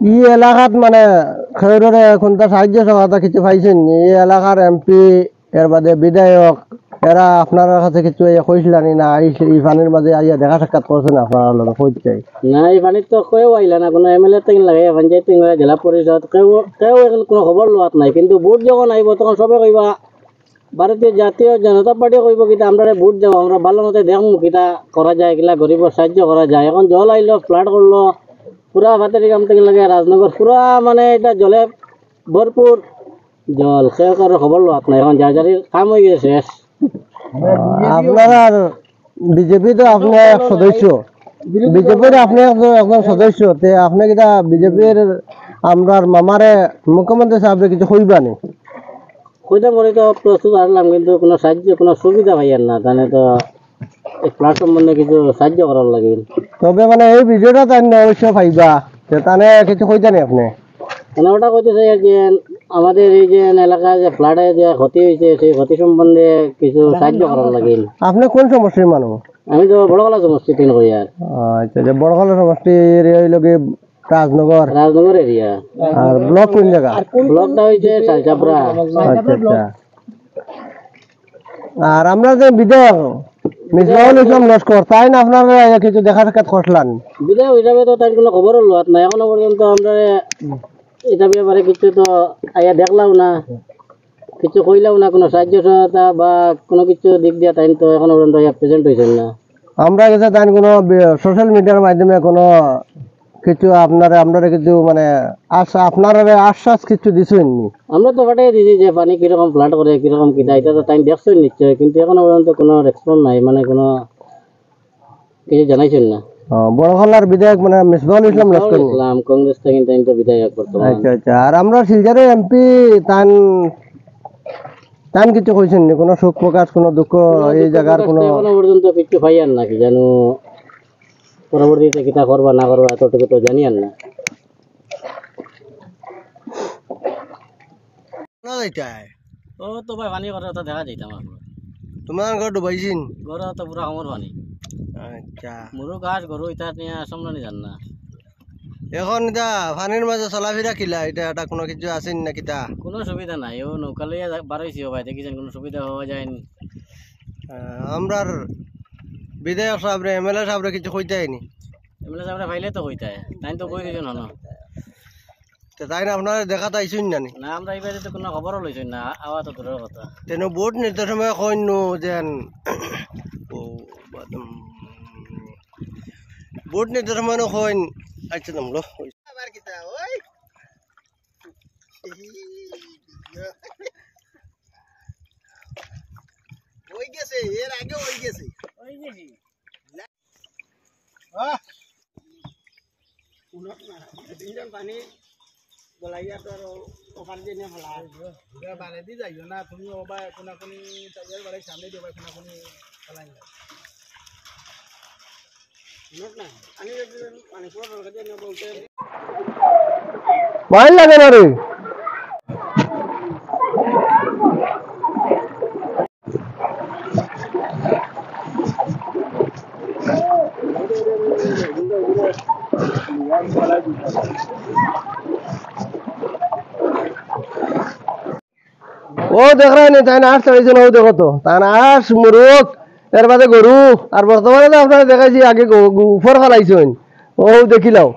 ই এলাকাত মানে খৈররে কোনটা সাহায্য সহায়তা কিছু পাইছেন এই এলাকার এমপি এর বাদে বিধায়ক এরা আপনার কাছে কিছু কইছিলানি না এই পানির মাঝে আইয়া দেখা সাক্ষাৎ করছেন আপনারা লোক কই চাই না এই পানির তো কেউ আইলা না কোনো এমএলএ থেকে লাগে পঞ্চায়েত থেকে জেলা পরিষদ কেউ কেউ এখন কোনো খবর লোয়াত নাই কিন্তু ভোট যখন আইব তখন সবে কইবা ভারতীয় জাতীয় জনতা পার্টি কইব কিতা আমরা ভোট দেব আমরা ভালো মতো দেখমু কিতা করা যায় কিলা গরিবের সাহায্য করা যায় এখন জল আইলো ফ্লাড করলো পুরা ভাতের কাম থেকে লাগে রাজনগর পুরা মানে এটা জলে ভরপুর জল কেউ কারো খবর লোয়াত নাই এখন যার যারির কাম হয়ে গেছে শেষ আপনার বিজেপি তো আপনি এক সদস্য বিজেপির আপনি একজন সদস্য তে আপনি কিটা বিজেপির আমরার মামারে মুখ্যমন্ত্রী সাহেব কিছু কইবানি কইতে বলি তো প্রস্তুত আসলাম কিন্তু কোনো সাহায্য কোনো সুবিধা পাইয়ার না তাহলে তো এই ফ্লাড সম্বন্ধে কিছু সাহায্য করার লাগে তবে মানে এই ভিডিওটা তাই অবশ্য পাইবা তাহলে কিছু কইতানি আপনি মানে ওটা কইতে চাই যে আমাদের এই যে এলাকায় যে ফ্লাডে যে ক্ষতি হয়েছে সেই ক্ষতি সম্বন্ধে কিছু সাহায্য করার লাগে আপনি কোন সমষ্টির মানুষ আমি তো বড়গলা সমষ্টি তিন কই আর আচ্ছা যে বড়গলা সমষ্টি এরিয়া হইল কি রাজনগর এরিয়া আর ব্লক কোন জায়গা ব্লকটা হইছে চালচাপড়া আচ্ছা আচ্ছা আর আমরা যে বিধায়ক মিসবাহুল ইসলাম লস্কর তাই না আপনার কিছু দেখা সাক্ষাৎ করলেন বিধায়ক হিসাবে তো তাই কোনো খবরও লোয়াত নাই এখনো পর্যন্ত আমরা এটা ব্যাপারে কিছু তো আইয়া দেখলাম না কিছু কইলাম না কোনো সাহায্য সহায়তা বা কোনো কিছু দিক দিয়ে তাই তো এখনো পর্যন্ত প্রেজেন্ট হয়েছেন না আমরা কাছে তাই কোনো সোশ্যাল মিডিয়ার মাধ্যমে কোনো কিছু আপনারা কিছু মানে আপনারা আশ্বাস কিছু দিছেন আমরা তো পাঠাই দিছি যে পানি কিরকম ফ্লাড করে কিরকম কিনা এটা তো তাই দেখছেন নিশ্চয় কিন্তু এখনো পর্যন্ত কোনো রেসপন্স নাই মানে কোনো কিছু জানাইছেন না বড়খলার বিধায়ক মানে মিসবাহুল ইসলাম লস্কর কংগ্রেস থেকে তো বিধায়ক বর্তমানে আচ্ছা আচ্ছা আর আমরা শিলচরের এমপি তান কিছু কইছেন নি কোনো শোক প্রকাশ কোনো দুঃখ এই জায়গার কোনো এখনো পর্যন্ত কিছু পাইয়ার নাকি জানো পরবর্তীতে কিতা করবা না করবা এতটুকু তো জানিয়ান না ও তো ভাই পানি করে তো দেখা যাইতাম আমরা তোমার ঘর ডুবাইছিন ঘর তো পুরা আমার পানি আচ্ছা মুরু গাছ গরু ইটা নিয়ে সামলানি জান না এখন এটা পানির মাঝে চলাফেরা কিলা এটা কোনো কিছু আছেন না কিতা কোনো সুবিধা নাই ও নৌকা লইয়া বারোইছি ভাই দেখিছেন কোনো সুবিধা হওয়া যায়নি আমরার বিধায়ক সাহেব এমএলএ সাহেব কিছু কইতে হয়নি এমএলএ সাহেবরা ভাইলে তো কইতায় তাই তো কই দিছেন না তাই না আপনারা দেখাতে আইসুন না না আমরা এইবারে তো কোনো খবরও লইছেন না আওয়া তো দূরের কথা তেন বোর্ড নির্দেশ সময় কইনু যেন বোর্ড নির্দেশ সময় কইন আচ্ছা নামলো আবার কিতা ওই ওই গেছে এর আগে ওই গেছে তিনজন পানি বলাইয়া তো ওখান দিয়ে নিয়ে ফেলা বারে দি যাইও না তুমি ওবা কোনা কোনি তাইয়ার বারে সামনে দিবা কোনা কোনি ফেলাই না না পানি পানি পুরো দরকার দিয়ে বলতে ভয় লাগে না রে ও দেখ রা তাই না আস চাইছেন ও দেখো তো তাই না আস মুরুখ এর বাদে গরু আর বর্তমানে তো আপনারা দেখাইছি আগে উপর ফেলাইছেন ও দেখিলাও